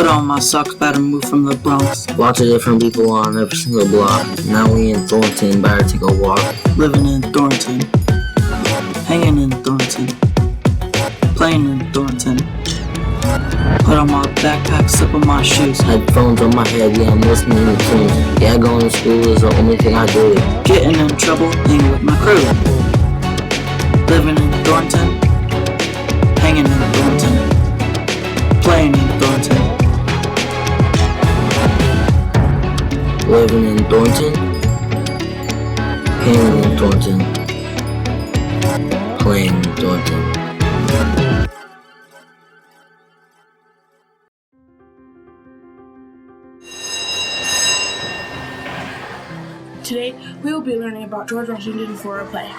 Put on my socks, about to move from the Bronx. Lots of different people on every single block. Now we in Thornton, about to go walk. Living in Thornton. Hanging in Thornton. Playing in Thornton. Put on my backpack, slip on my shoes. Headphones on my head, yeah, I'm listening to tunes. Yeah, going to school is the only thing I do. Getting in trouble, hanging with my crew. Living in Thornton. Hanging in Thornton. Playing in Thornton. Living in Thornton. Hanging in Thornton. Playing in Thornton. Today, we will be learning about George Washington for a play.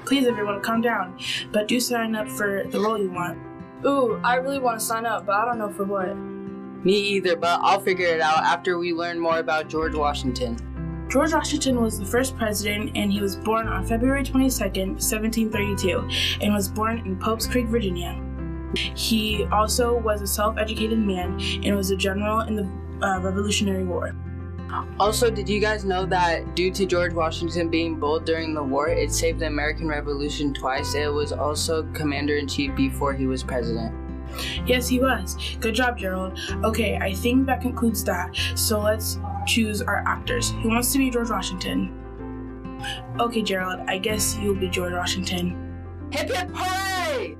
Please everyone, calm down, but do sign up for the role you want. Ooh, I really want to sign up, but I don't know for what. Me either, but I'll figure it out after we learn more about George Washington. George Washington was the first president, and he was born on February 22nd, 1732, and was born in Pope's Creek, Virginia. He also was a self-educated man and was a general in the Revolutionary War. Also, did you guys know that due to George Washington being bold during the war, it saved the American Revolution twice? It was also commander-in-chief before he was president. Yes, he was. Good job, Gerald. Okay, I think that concludes that. So let's choose our actors. Who wants to be George Washington? Okay, Gerald, I guess you'll be George Washington. Hip hip hooray!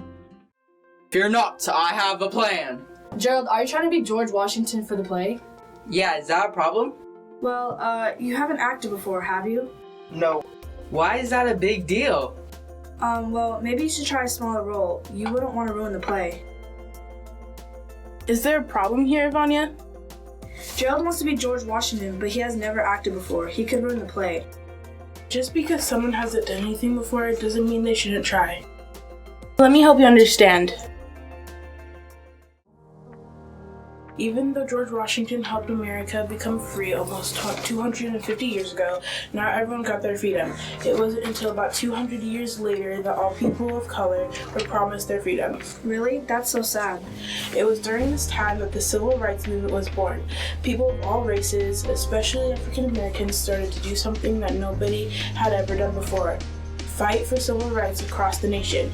Fear not, I have a plan. Gerald, are you trying to be George Washington for the play? Yeah, is that a problem? Well, you haven't acted before, have you? No. Why is that a big deal? Well, maybe you should try a smaller role. You wouldn't want to ruin the play. Is there a problem here, Vanya? Gerald wants to be George Washington, but he has never acted before. He could ruin the play. Just because someone hasn't done anything before doesn't mean they shouldn't try. Let me help you understand. Even though George Washington helped America become free almost 250 years ago, not everyone got their freedom. It wasn't until about 200 years later that all people of color were promised their freedom. Really? That's so sad. It was during this time that the Civil Rights Movement was born. People of all races, especially African Americans, started to do something that nobody had ever done before: fight for civil rights across the nation.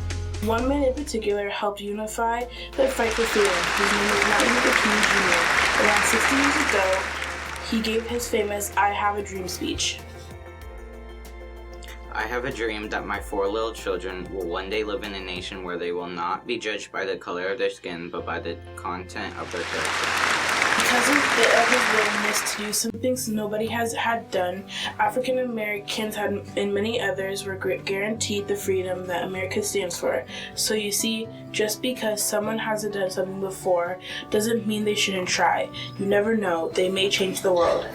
One man in particular helped unify the fight for freedom. His name was Martin Luther King Jr. Around 60 years ago, he gave his famous "I Have a Dream" speech. I have a dream that my 4 little children will one day live in a nation where they will not be judged by the color of their skin, but by the content of their character. Because of his willingness to do some things nobody had done, African Americans and many others were guaranteed the freedom that America stands for. So you see, just because someone hasn't done something before doesn't mean they shouldn't try. You never know, they may change the world.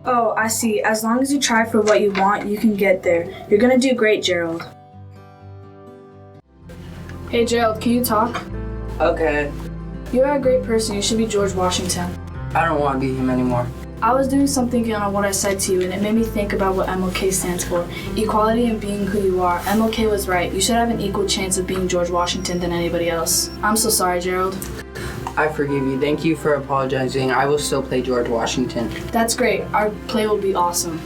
Oh, I see. As long as you try for what you want, you can get there. You're gonna do great, Gerald. Hey, Gerald, can you talk? Okay. You're a great person. You should be George Washington. I don't want to be him anymore. I was doing something on what I said to you, and it made me think about what MLK stands for. Equality and being who you are. MLK was right. You should have an equal chance of being George Washington than anybody else. I'm so sorry, Gerald. I forgive you. Thank you for apologizing. I will still play George Washington. That's great. Our play will be awesome.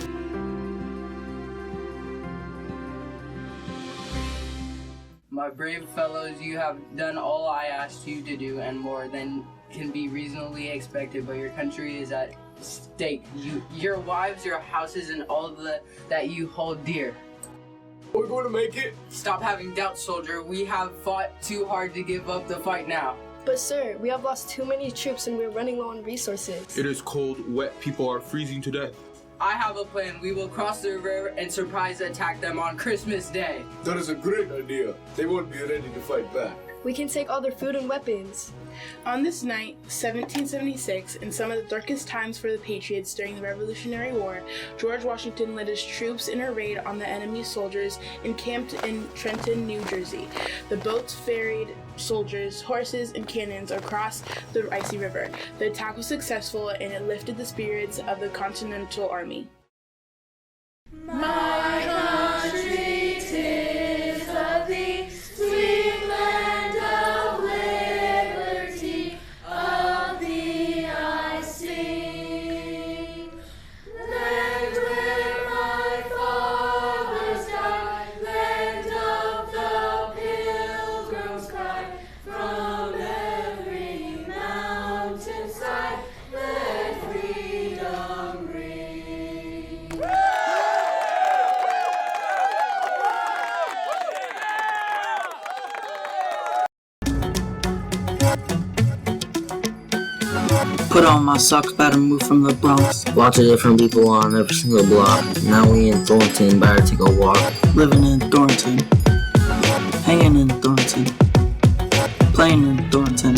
My brave fellows, you have done all I asked you to do and more than can be reasonably expected, but your country is at stake. Your wives, your houses, and all that you hold dear. We're going to make it. Stop having doubts, soldier. We have fought too hard to give up the fight now. But sir, we have lost too many troops and we're running low on resources. It is cold, wet, people are freezing to death. I have a plan. We will cross the river and surprise attack them on Christmas Day. That is a great idea. They won't be ready to fight back. We can take all their food and weapons. On this night, 1776, in some of the darkest times for the Patriots during the Revolutionary War, George Washington led his troops in a raid on the enemy soldiers encamped in Trenton, New Jersey. The boats ferried soldiers, horses, and cannons across the icy river. The attack was successful, and it lifted the spirits of the Continental Army. My country, 'tis of thee, sweet land of liberty, of thee. Put on my socks, about to move from the Bronx. Lots of different people on every single block. Now we in Thornton, about to take a walk. Living in Thorenton, hanging in Thorenton, playing in Thorenton.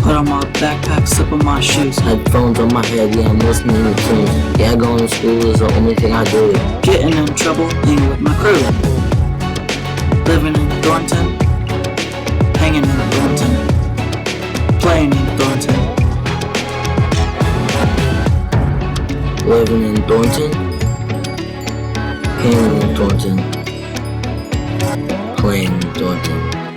Put on my backpack, slip on my shoes. Headphones on my head, yeah, I'm listening to tunes. Yeah, going to school is the only thing I do. Getting in trouble, hanging with my crew. Living in Thornton, hanging in Thornton, playing in Thornton. Living in Thornton, hanging in Thornton, playing in Thornton.